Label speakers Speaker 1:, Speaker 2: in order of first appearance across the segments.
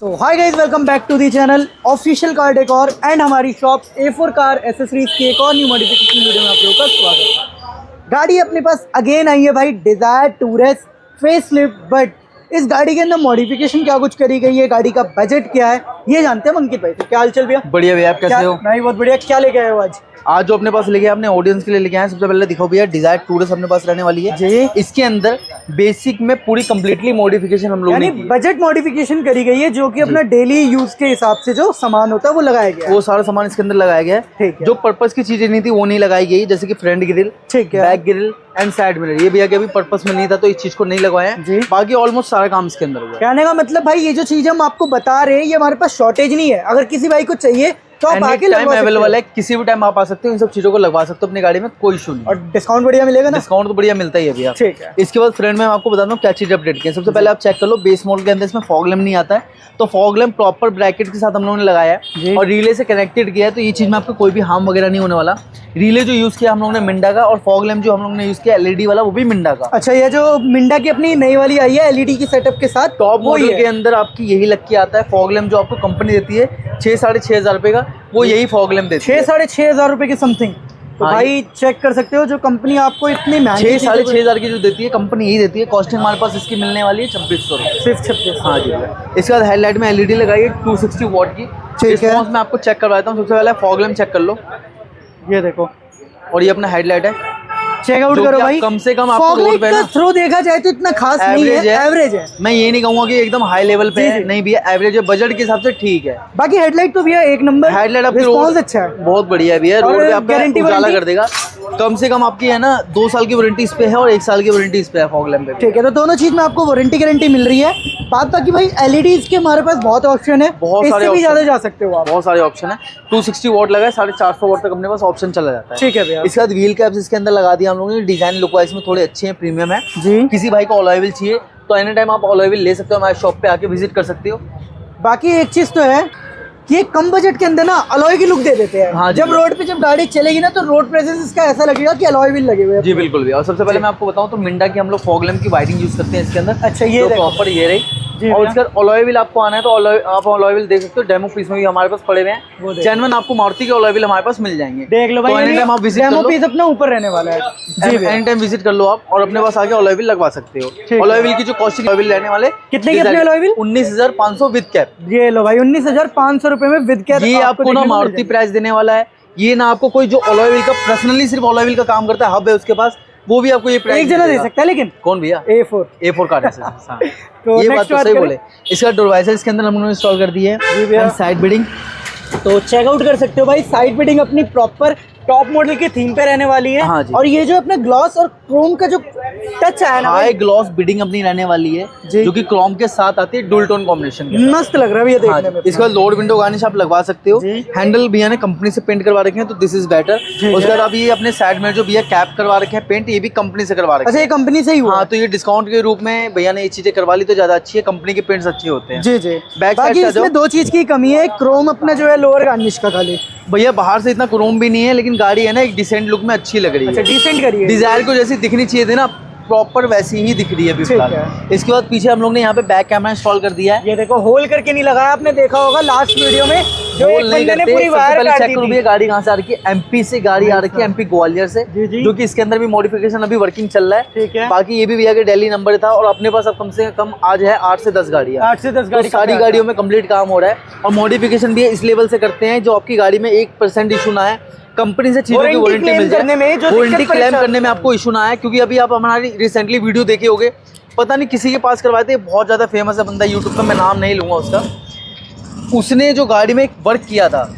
Speaker 1: तो hi guys, welcome back to the channel official car decor and हमारी shop A4 car accessories की एक और न्यू मॉडिफिकेशन वीडियो में आप लोगों का स्वागत है। गाड़ी अपने पास अगेन आई है भाई, डिजायर टूरेस्ट फेसलिफ्ट। बट इस गाड़ी के अंदर मॉडिफिकेशन क्या कुछ करी गई है, गाड़ी का बजट क्या है, ये जानते हैं अंकित भाई से। क्या हाल चल भैया?
Speaker 2: बढ़िया भैया, आप कैसे हो?
Speaker 1: मैं बहुत बढ़िया। क्या लेके आए हो आज?
Speaker 2: आज जो अपने पास लेके अपने ऑडियंस के लिए लेके आए, सबसे पहले दिखाओ भैया, डिजायर टूरिस्ट अपने पास रहने वाली है
Speaker 1: जी।
Speaker 2: इसके अंदर बेसिक में पूरी कंप्लीटली मॉडिफिकेशन हम लोग
Speaker 1: यानी बजट मॉडिफिकेशन करी गई है, जो कि अपना डेली यूज के हिसाब से जो सामान होता है वो लगाया गया है।
Speaker 2: वो सारा सामान इसके अंदर लगाया गया है। जो पर्पस की चीजें नहीं थी वो नहीं लगाई गई, जैसे कि फ्रंट ग्रिल,
Speaker 1: ठीक है,
Speaker 2: back grill and side mirror, ये भैया के अभी पर्पस में नहीं था तो इस चीज को नहीं लगवाया है। बाकी ऑलमोस्ट सारा काम इसके अंदर हुआ।
Speaker 1: कहने का मतलब भाई, ये जो चीज हम आपको बता रहे हैं ये हमारे पास शॉर्टेज नहीं है। अगर किसी भाई को चाहिए तो आप आके लगवा सकते हो।
Speaker 2: अवेलेबल है, किसी भी टाइम आप आ सकते हो, इन सब चीजों को लगवा सकते हो अपनी गाड़ी में, कोई इशू नहीं।
Speaker 1: और डिस्काउंट बढ़िया मिलेगा ना?
Speaker 2: डिस्काउंट तो बढ़िया मिलता ही है भैया।
Speaker 1: ठीक है।
Speaker 2: इसके बाद फ्रंट में मैं आपको बताता हूँ क्या चीज अपडेट की है। सबसे पहले आप चेक कर लो, बेस मॉडल के अंदर इसमें फॉग लैम्प नहीं आता है, तो फॉग लैम्प प्रॉपर ब्रैकेट के साथ हम लोगों ने लगाया है और रिले से कनेक्टेड किया है, तो ये चीज में आपको कोई भी हार्म वगैरह नहीं होने वाला। रिले जो यूज किया हम लोगों ने मिंडा का, और फॉग लैम्प जो हम लोगों ने यूज किया LED वाला, वो भी मिंडा का।
Speaker 1: अच्छा, ये जो मिंडा की अपनी नई वाली आई है LED की सेटअप के साथ,
Speaker 2: टॉप मॉडल के अंदर आपकी यही लग के आता है। फॉग लैम्प जो आपको कंपनी देती है 6-6.5 रुपए का, वो यही फॉग लैम्प देती है
Speaker 1: 6-6.5 हजार रुपए के समथिंग। तो भाई चेक कर सकते हो, जो कंपनी आपको इतनी महंगी
Speaker 2: 6-6.5 हजार की जो देती है कंपनी यही देती है। कॉस्टिंग हमारे पास इसकी मिलने वाली है 2600 रुपये,
Speaker 1: सिर्फ 26।
Speaker 2: हाँ जी। इसके बाद हेडलाइट में LED लगाई है 260 वॉट की।
Speaker 1: ठीक है,
Speaker 2: मैं आपको चेक करवाता हूँ। सबसे पहले फॉग लैम्प चेक कर लो,
Speaker 1: ये देखो,
Speaker 2: और ये अपना हेडलाइट है।
Speaker 1: चेकआउट करो भाई।
Speaker 2: कम से कम आपको रोड पे ना
Speaker 1: थ्रो देखा जाए तो इतना खास नहीं है, एवरेज है।
Speaker 2: मैं ये नहीं कहूंगा कि एकदम हाई लेवल पे है, नहीं भैया, एवरेज है, बजट के हिसाब से ठीक है।
Speaker 1: बाकी हेडलाइट तो भैया एक नंबर,
Speaker 2: हेडलाइट आपकी
Speaker 1: रिस्पांस अच्छा है,
Speaker 2: बहुत बढ़िया है भैया। रोड पे आपका उजाला कर देगा। कम से कम आपकी है ना 2 साल की वारंटी इस पे है और 1 साल की वारंटी इस पे है फॉग लैम्प पे।
Speaker 1: ठीक है, तो दोनों चीज में आपको वारंटी गारंटी मिल रही है। बात बाकी भाई LEDs के हमारे पास बहुत ऑप्शन है,
Speaker 2: बहुत सारे,
Speaker 1: भी ज्यादा जा सकते हो आप।
Speaker 2: बहुत सारे ऑप्शन है। 260 वॉट लगा है, 450 वॉट तक अपने पास ऑप्शन चला जाता है।
Speaker 1: ठीक है भैया।
Speaker 2: इसके बाद व्हील कैप्स इसके अंदर लगा दिया हम लोगों ने। डिजाइन लुक वाइज में थोड़े अच्छे हैं, प्रीमियम है
Speaker 1: जी।
Speaker 2: किसी भाई को अलॉय व्हील चाहिए तो एनी टाइम आप अलॉय व्हील ले सकते हो, हमारे शॉप पे आके विजिट कर सकते हो।
Speaker 1: बाकी एक चीज तो है कि कम बजट के अंदर ना अलॉय की लुक दे देते हैं।
Speaker 2: हाँ,
Speaker 1: जब रोड पे जब गाड़ी चलेगी ना तो रोड प्रेजेंस इसका ऐसा लगेगा कि अलॉय व्हील लगे हुए हैं।
Speaker 2: जी बिल्कुल भी। और सबसे पहले मैं आपको बताऊं तो मिंडा की हम लोग फॉग लैम्प की वायरिंग यूज करते हैं इसके अंदर।
Speaker 1: अच्छा, ये
Speaker 2: प्रॉपर ये रही। और इसका अलॉय व्हील आपको आना है तो आप अलॉय व्हील देख सकते हो, डेमो पीस में भी हमारे पास पड़े हुए हैं। जेन्युइन आपको मारुति के अलॉय व्हील हमारे पास मिल जाएंगे,
Speaker 1: देख लो भाई।
Speaker 2: तो एनी टाइम आप विजिट कर लो,
Speaker 1: डेमो पीस अपना ऊपर रहने वाला है जी।
Speaker 2: एनी टाइम विजिट कर लो आप और अपने पास आके अलॉय व्हील लगवा सकते हो। अलॉय व्हील की जो कॉस्टिंग अलॉय व्हील रहने वाले
Speaker 1: कितने के अपने अलॉय व्हील?
Speaker 2: 19,500 with cap.
Speaker 1: ये लो भाई, 19,500 रुपए में विद कैप।
Speaker 2: ये आपको ना मारुति प्राइस देने वाला है। ये ना आपको कोई जो अलॉय व्हील का पर्सनली सिर्फ अलॉय व्हील का काम करता है, हब है उसके पास, वो भी आपको ये प्राइस
Speaker 1: एक जना दे सकता है। लेकिन
Speaker 2: कौन भैया? A4 कार्ड है।
Speaker 1: तो
Speaker 2: ये बात तो सही बोले। इसका डोर वाइजर इसके अंदर हमने इंस्टॉल कर दी है। साइड बिडिंग
Speaker 1: तो चेकआउट कर सकते हो भाई। साइड बिडिंग अपनी प्रॉपर टॉप मॉडल की थीम पे रहने वाली है।
Speaker 2: हाँ जी।
Speaker 1: और ये जो अपने ग्लॉस और क्रोम का जो टच है ना,
Speaker 2: हाई ग्लॉस बिडिंग अपनी रहने वाली है, जो कि क्रोम के साथ आती है, डुअल टोन कॉम्बिनेशन के।
Speaker 1: मस्त लग रहा है ये देखने में।
Speaker 2: इसके बाद लोड विंडो गार्निश आप लगवा सकते हो। हैंडल भैया ने कंपनी से पेंट करवा रखे हैं, तो दिस इज बेटर। उसके बाद आप ये अपने साइड में जो भैया कैप करवा रखे हैं पेंट, ये भी कंपनी से करवा रखे हैं।
Speaker 1: अच्छा, ये कंपनी से ही हुआ?
Speaker 2: हाँ, तो ये डिस्काउंट के रूप में भैया ने ये चीजें करवा ली तो ज्यादा अच्छी है। कंपनी के पेंट्स अच्छे होते हैं।
Speaker 1: जी जी।
Speaker 2: बैक
Speaker 1: बाकी
Speaker 2: साइड
Speaker 1: इसमें 2 चीज की कमी है। क्रोम अपना जो है लोअर गार्निश का खाली
Speaker 2: भैया, बाहर से इतना क्रोम भी नहीं है, लेकिन गाड़ी है ना एक डिसेंट लुक में अच्छी लग रही है।
Speaker 1: अच्छा, डिसेंट करिए।
Speaker 2: डिजायर को जैसी दिखनी चाहिए थी ना, प्रॉपर वैसी ही दिख रही है अभी फिलहाल। इसके बाद पीछे हम लोग ने यहाँ पे बैक कैमरा इंस्टॉल कर दिया है।
Speaker 1: ये देखो, होल करके नहीं लगाया, आपने देखा होगा लास्ट वीडियो में जो एक बंदे ने पूरी वायर काट दी थी।
Speaker 2: गाड़ी कहाँ से आ रही है? MP से गाड़ी आ रही है, MP ग्वालियर से, जो कि इसके अंदर भी मॉडिफिकेशन अभी वर्किंग चल रहा है।
Speaker 1: ठीक है।
Speaker 2: बाकी ये भी भैया के दिल्ली नंबर था और अपने पास अब कम से कम आज है 8 से 10 गाड़ियाँ।
Speaker 1: 8 से 10 गाड़ी,
Speaker 2: सारी गाड़ियों में कंप्लीट काम हो रहा है। और मॉडिफिकेशन भी इस लेवल से करते हैं जो आपकी गाड़ी में 1% इशू ना है, कंपनी से चीजों की वारंटी मिल जाए, वारंटी क्लेम करने में आपको इशू ना आए। क्योंकि अभी आप हमारी रिसेंटली वीडियो देखे होंगे, पता नहीं किसी के पास करवाए थे, बहुत ज्यादा फेमस है बंदा यूट्यूब पे, मैं नाम नहीं लूंगा उसका। उसने जो गाड़ी में वर्क किया था,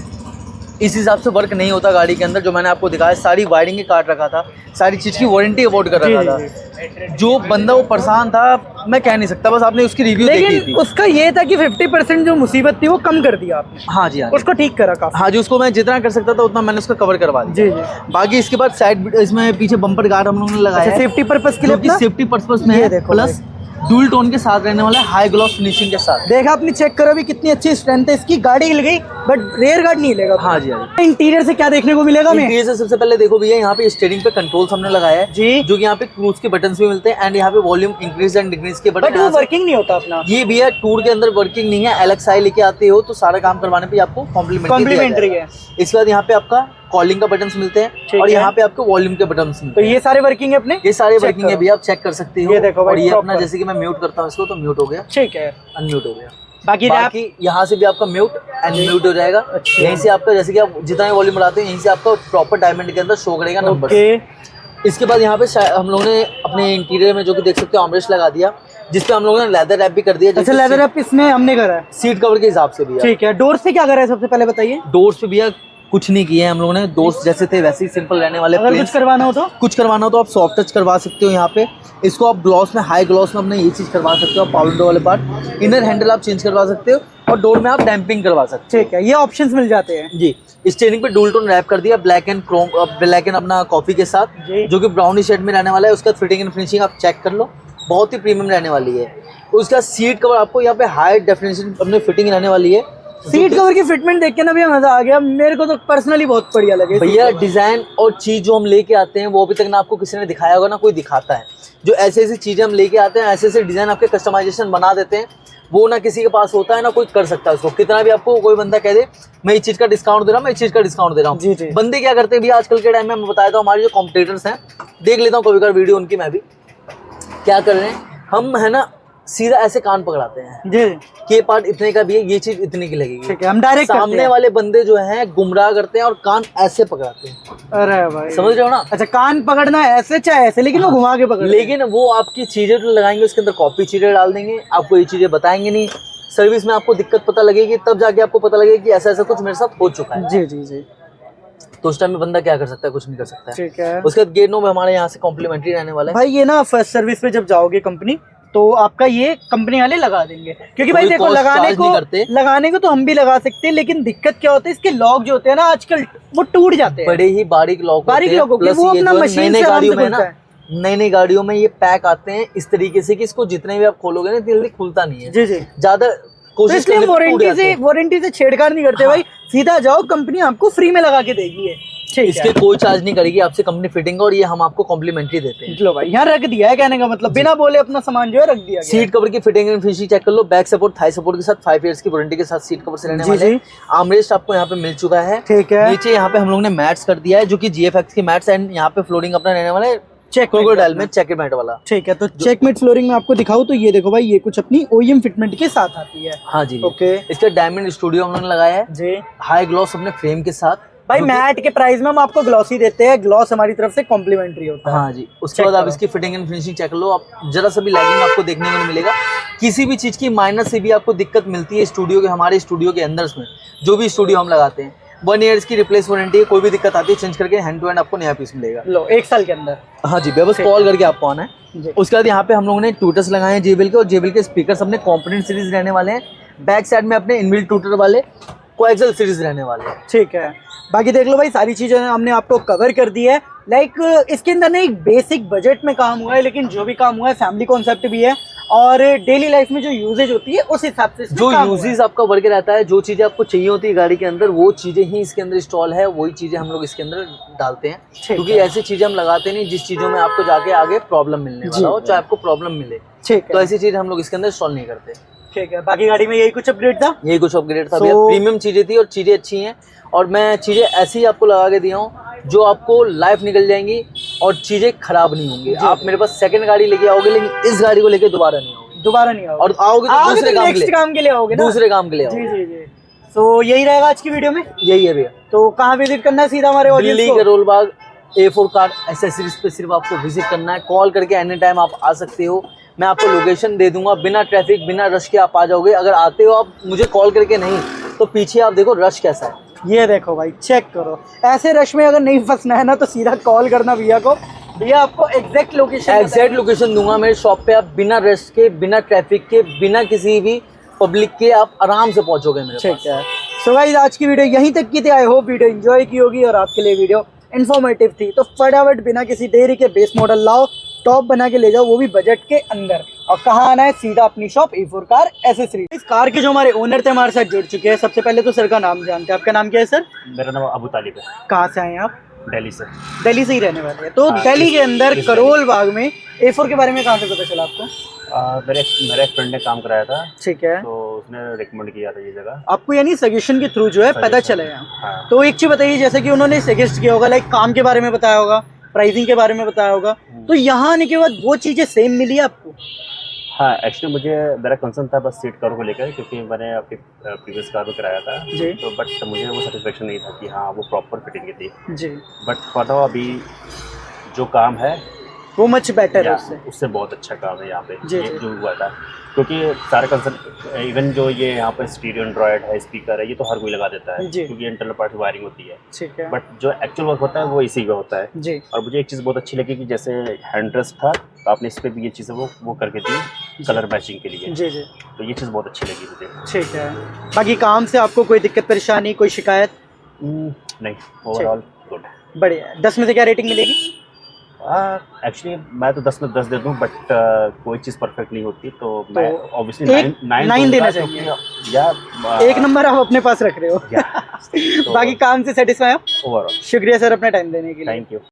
Speaker 2: इस हिसाब से वर्क नहीं होता गाड़ी के अंदर। जो मैंने आपको दिखाया, सारी वायरिंग के काट रखा था, सारी चीज की वारंटी अवॉर्ड कर रखा था। जो बंदा वो परेशान था, मैं कह नहीं सकता, बस आपने उसकी रिव्यू देखी थी।
Speaker 1: उसका ये था कि 50% जो मुसीबत थी वो कम कर दिया आपने।
Speaker 2: हाँ जी, हाँ,
Speaker 1: उसको ठीक करा काफी।
Speaker 2: हाँ जी, उसको मैं जितना कर सकता था उतना मैंने उसका कवर करवा दिया।
Speaker 1: जी जी।
Speaker 2: बाकी इसके बाद साइड इसमें पीछे बम्पर गार्ड हम लोगों ने लगाया है,
Speaker 1: सेफ्टी पर्पस के लिए,
Speaker 2: सेफ्टी पर्पस में है, प्लस डुअल टोन के साथ रहने वाला है, हाई ग्लॉस फिनिशिंग के साथ।
Speaker 1: देखा आपने, चेक करो भी कितनी अच्छी स्ट्रेंथ है इसकी। गाड़ी हिल गई बट रेयर गार्ड नहीं लेगा।
Speaker 2: हाँ जी, हाँ जी।
Speaker 1: इंटीरियर से क्या देखने को मिलेगा हमें?
Speaker 2: इंटीरियर से सबसे पहले देखो भैया, यहाँ पे स्टीयरिंग पे कंट्रोल्स हमने लगाया है
Speaker 1: जी,
Speaker 2: जो कि यहाँ पे क्रूज के बटन्स भी मिलते हैं एंड यहाँ पे वॉल्यूम इंक्रीज एंड डिक्रीज के बटन।
Speaker 1: बट वो वर्किंग नहीं होता अपना।
Speaker 2: ये भैया टूर के अंदर वर्किंग नहीं है, एलएक्सआई लेके आते हो तो सारा काम करवाने पे आपको कॉम्प्लीमेंट्री
Speaker 1: है।
Speaker 2: इसके बाद यहाँ पे आपका कॉलिंग का बटन्स मिलते हैं और यहाँ पे आपको वॉल्यूम के बटन्स मिलते
Speaker 1: हैं। तो ये सारे वर्किंग है अपने?
Speaker 2: ये सारे वर्किंग है भैया, आप चेक कर सकते हो।
Speaker 1: ये देखो भाई,
Speaker 2: और ये अपना जैसे कि मैं म्यूट करता हूँ इसको तो म्यूट हो गया,
Speaker 1: ठीक है,
Speaker 2: अनम्यूट हो गया।
Speaker 1: बाकी
Speaker 2: यहाँ से भी आपका म्यूट एंड म्यूट हो जाएगा। यहीं से आपका जैसे कि आप जितना भी वॉल्यूम बढ़ाते हैं यहीं से आपका प्रॉपर डायमंड के अंदर शो करेगा नंबर। इसके बाद यहाँ पे हम लोगों ने अपने इंटीरियर में जो कि देख सकते हो आर्मरेस्ट लगा दिया, जिसपे हम लोगों ने लेदर रैप भी कर दिया।
Speaker 1: अच्छा, लेदर रैप इसमें हमने करा है
Speaker 2: सीट कवर के हिसाब से भी।
Speaker 1: ठीक है। डोर से क्या करा है सबसे पहले बताइए?
Speaker 2: डोर्स पे भैया कुछ नहीं किया है हम लोगों ने, डोर्स जैसे थे वैसे ही सिंपल रहने वाले।
Speaker 1: अगर कुछ करवाना हो तो
Speaker 2: आप सॉफ्ट टच करवा सकते हो। यहाँ पे इसको आप ग्लॉस में, हाई ग्लॉस में अपने ये चीज करवा सकते हो। पावर विंडो वाले पार्ट, इनर हैंडल आप चेंज करवा सकते हो और डोर में आप डैम्पिंग करवा सकते हो।
Speaker 1: ठीक है, ये ऑप्शंस मिल जाते हैं
Speaker 2: जी। स्टीयरिंग पे डुअल टोन रैप कर दिया black and Chrome, black and अपना कॉफी के साथ, जो कि ब्राउनी शेड में रहने वाला है। उसका फिटिंग एंड फिनिशिंग आप चेक कर लो, बहुत ही प्रीमियम रहने वाली है। उसका सीट कवर आपको यहाँ पे हाई डेफिनेशन अपनी फिटिंग रहने वाली है।
Speaker 1: सीट कवर की फिटमेंट देख के ना भैया मजा आ गया, मेरे को तो पर्सनली बहुत बढ़िया लगे
Speaker 2: भैया। डिजाइन और चीज जो हम लेके आते हैं वो अभी तक ना आपको किसी ने दिखाया होगा ना कोई दिखाता है। जो ऐसे ऐसी चीजें हम लेके आते हैं, ऐसे ऐसे डिजाइन आपके कस्टमाइजेशन बना देते हैं, वो ना किसी के पास होता है ना कोई कर सकता है उसको। कितना भी आपको कोई बंदा कह दे मैं इस चीज का डिस्काउंट दे रहा हूँ, मैं इस चीज का डिस्काउंट दे रहा हूँ, बंदे क्या करते हैं भैया आजकल के टाइम में? मैं बताया था हमारे जो कॉम्पिटिटर्स हैं, देख लेता हूँ कभी कभी वीडियो उनकी, मैं भी क्या कर रहे हैं हम है ना, सीधा ऐसे कान पकड़ाते हैं जी, ये पार्ट इतने का भी है, ये चीज इतने की लगेगी। ठीक है, हम डायरेक्ट सामने वाले बंदे जो हैं गुमराह करते हैं और कान ऐसे पकड़ाते हैं।
Speaker 1: अरे भाई
Speaker 2: समझ रहे हो ना?
Speaker 1: अच्छा, कान पकड़ना ऐसे चाहे ऐसे, लेकिन वो घुमा के पकड़,
Speaker 2: लेकिन वो आपकी चीजें तो लगाएंगे उसके अंदर, कॉपी चीजें डाल देंगे, आपको ये चीजें बताएंगे नहीं। सर्विस में आपको दिक्कत पता लगेगी तब जाके आपको पता लगेगा कि ऐसा ऐसा कुछ मेरे साथ हो चुका है।
Speaker 1: जी जी जी।
Speaker 2: तो उस टाइम में बंदा क्या कर सकता है? कुछ नहीं कर सकता है।
Speaker 1: ठीक है।
Speaker 2: उसके बाद गेट नो में हमारे यहाँ से कॉम्प्लीमेंट्री रहने वाला है
Speaker 1: भाई। ये ना फर्स्ट सर्विस पे जब जाओगे कंपनी तो आपका ये कंपनी वाले लगा देंगे, क्योंकि भाई देखो लगाने को तो हम भी लगा सकते हैं, लेकिन दिक्कत क्या होता है इसके लॉक जो होते हैं ना आजकल वो टूट जाते हैं,
Speaker 2: बड़े ही बारीक लॉक
Speaker 1: वो अपना मशीन से गाड़ियों में ना,
Speaker 2: नई गाड़ियों में ये पैक आते हैं इस तरीके से कि इसको जितने भी आप खोलोगे ना जल्दी खुलता नहीं है।
Speaker 1: जी जी।
Speaker 2: ज्यादा कोशिश
Speaker 1: करके वारंटी से छेड़छाड़ नहीं करते। भाई सीधा जाओ, कंपनी आपको फ्री में लगा के देगी।
Speaker 2: इसके कोई चार्ज नहीं करेगी आपसे कंपनी फिटिंग, और ये हम आपको कॉम्प्लीमेंट्री देते हैं।
Speaker 1: चलो भाई, यहाँ रख दिया है, कहने का मतलब बिना बोले अपना सामान जो है रख दिया।
Speaker 2: सीट कवर की फिटिंग एंड फिनिशिंग चेक कर लो, बैक सपोर्ट, थाई सपोर्ट के साथ 5 इयर्स की वारंटी के साथ सीट कवर से रहने वाले हैं। आर्मरेस्ट आपको यहाँ पे मिल चुका है। ठीक है। नीचे यहाँ पे हम लोग ने मैट्स कर दिया है जो कि GFX की मैट्स, एंड यहाँ पे फ्लोरिंग अपना रहने वाला है क्रोकोडाइल में चेकमेट वाला। ठीक है, तो चेकमेट फ्लोरिंग में आपको दिखाऊं तो ये देखो भाई, ये कुछ अपनी OEM फिटमेंट के साथ आती है। हाँ जी। ओके। इसका डायमंड स्टूडियो हम लोगों ने लगाया है जी, हाई ग्लॉस अपने फ्रेम के साथ। भाई मैट के प्राइस में हम आपको ग्लॉसी देते हैं, ग्लॉस हमारी तरफ से कॉम्प्लीमेंट्री होता है। हाँ जी। उसके बाद आप इसकी फिटिंग एंड फिनिशिंग चेक लो, आप जरा सा भी लैगिंग आपको देखने को नहीं मिलेगा। किसी भी चीज की माइनस से भी आपको दिक्कत मिलती है स्टूडियो के, हमारे स्टूडियो के अंदर में जो भी स्टूडियो हम लगाते हैं 1 ईयर की रिप्लेस वारंटी है, कोई भी दिक्कत आती है चेंज करके हैंड टू हैंड आपको नया पीस मिलेगा। लो 1 साल के अंदर। हाँ जी, बस कॉल करके आपको आना है। उसके बाद यहाँ पे हम लोगों ने ट्यूटर्स लगाए हैं JBL के, और JBL के स्पीकर अपने कॉम्पोनेंट सीरीज रहने वाले हैं। बैक साइड में अपने इनबिल्ट ट्यूटर वाले कोएक्सियल सीरीज रहने वाले हैं। ठीक है, बाकी देख लो भाई, सारी चीजें हमने आपको कवर कर दी है। लाइक इसके अंदर ना एक बेसिक बजट में काम हुआ है, लेकिन जो भी काम हुआ है फैमिली कॉन्सेप्ट भी है, और डेली लाइफ में जो यूजेज होती है उस हिसाब से जो यूजेज आपका वर्क रहता है, जो चीजें आपको चाहिए होती है गाड़ी के अंदर, वो चीजें ही इसके अंदर इंस्टॉल है, वही चीजें हम लोग इसके अंदर डालते हैं। क्योंकि ऐसी चीजें हम लगाते नहीं जिस चीजों में आपको जाके आगे प्रॉब्लम मिलने वाला हो, चाहे आपको प्रॉब्लम मिले। तो ऐसी चीज हम लोग इसके अंदर इंस्टॉल नहीं करते। ठीक है, बाकी गाड़ी में यही कुछ अपग्रेड था, यही कुछ अपग्रेड था। प्रीमियम चीजें थी और चीजें अच्छी हैं, और मैं चीजें ऐसी आपको लगा के दिया हूँ जो आपको लाइफ निकल जाएंगी और चीजें खराब नहीं होंगी। आप मेरे पास सेकंड गाड़ी लेके आओगे, लेकिन इस गाड़ी को लेके दोबारा नहीं आओगे, और आओगे तो दूसरे काम के लिए आओगे ना, दूसरे काम के लिए आओगे। जी जी जी। तो यही रहेगा आज की वीडियो में, यही है भैया। तो कहाँ विजिट करना है? सीधा हमारे ऑडियंस को Delhi Karol Bagh A4 car accessories पे सिर्फ आपको विजिट करना है। कॉल करके एनी टाइम आप आ सकते हो, मैं आपको लोकेशन दे दूंगा, बिना ट्रैफिक बिना रश के आप आ जाओगे। अगर आते हो आप मुझे कॉल करके नहीं, तो पीछे आप देखो रश कैसा है, ये देखो भाई, चेक करो। ऐसे रश में अगर नहीं फंसना है ना तो सीधा कॉल करना भैया को, भैया आपको एग्जैक्ट लोकेशन दूंगा मेरे शॉप पे। आप बिना रश के, बिना ट्रैफिक के, बिना किसी भी पब्लिक के आप आराम से पहुंचोगे मेरे पास। ठीक है, सो गाइस आज की वीडियो यहीं तक की थी। आई होप वीडियो एंजॉय की होगी और आपके लिए वीडियो इन्फॉर्मेटिव थी। तो फटाफट बिना किसी देरी के बेस मॉडल लाओ, टॉप बना के ले जाओ, वो भी बजट के अंदर।
Speaker 1: और कहाँ आना है, सीधा अपनी शॉप A4 कार एसेसरीज। इस कार के जो हमारे ओनर थे हमारे साथ जुड़ चुके हैं। सबसे पहले तो सर का नाम जानते हैं, आपका नाम क्या है सर?
Speaker 3: मेरा नाम अबू तालिब है।
Speaker 1: कहाँ से आए हैं आप?
Speaker 3: दिल्ली से।
Speaker 1: दिल्ली से ही रहने वाले हैं। तो
Speaker 3: हाँ,
Speaker 1: दिल्ली के अंदर
Speaker 3: इस
Speaker 1: करोल बाग में A4 के बारे में कहाँ से पता चला आपको?
Speaker 3: मेरा एक फ्रेंड ने काम कराया था,
Speaker 1: ठीक है,
Speaker 3: तो उसने रिकमेंड किया था ये जगह।
Speaker 1: आपको यानी सजेशन के थ्रू जो है पता
Speaker 3: Suggestion,
Speaker 1: चला यहाँ।
Speaker 3: हाँ।
Speaker 1: तो एक चीज बताइए, जैसे कि उन्होंने सजेस्ट किया होगा, लाइक काम के बारे में बताया होगा, प्राइसिंग के बारे में बताया होगा, तो यहाँ आने के बाद वो चीजें सेम मिली आपको?
Speaker 3: हाँ, एक्चुअली मुझे मेरा कंसर्न था बस सीट कवर को लेकर, क्योंकि मैंने अपनी प्रीवियस कार में कराया था
Speaker 1: जी।
Speaker 3: तो बट मुझे वो सेटिस्फेक्शन नहीं था कि हाँ वो प्रॉपर फिटिंग की थी।
Speaker 1: जी,
Speaker 3: बट फॉर अभी जो काम है
Speaker 1: वो मच बेटर है उससे।
Speaker 3: उससे बहुत अच्छा काम है यहाँ पे।
Speaker 1: जी,
Speaker 3: ये
Speaker 1: जी।
Speaker 3: जो हुआ था, क्योंकि सारे कंसर्न इवन जो ये यहाँ पे स्टीरियो एंड्रॉयड है, स्पीकर है, ये तो हर कोई लगा देता है
Speaker 1: जी।
Speaker 3: क्योंकि इंटरनल पार्ट वायरिंग होती है।
Speaker 1: ठीक है।
Speaker 3: बट जो एक्चुअल वर्क होता है वो इसी का होता है।
Speaker 1: जी
Speaker 3: और मुझे एक चीज़ बहुत अच्छी लगी कि जैसे हैंड रेस्ट था तो आपने इस पर भी ये चीज़ें वो करके दी कलर मैचिंग के लिए।
Speaker 1: जी जी,
Speaker 3: तो ये चीज़ बहुत अच्छी लगी मुझे।
Speaker 1: ठीक है। बाकी काम से आपको कोई दिक्कत परेशानी, कोई शिकायत?
Speaker 3: नहीं, ओवरऑल गुड।
Speaker 1: बढ़िया है। 10 में से क्या रेटिंग मिलेगी?
Speaker 3: एक्चुअली मैं तो 10 में 10 दे दूं, बट कोई चीज़ परफेक्ट नहीं होती, तो मैं ऑब्वियसली
Speaker 1: एक 9 देना चाहिए।
Speaker 3: या
Speaker 1: एक नंबर आप अपने पास रख रहे हो।
Speaker 3: तो
Speaker 1: बाकी काम से सेटिस्फाई आप?
Speaker 3: ओवरऑल
Speaker 1: शुक्रिया सर अपना टाइम देने के लिए।
Speaker 3: Thank you.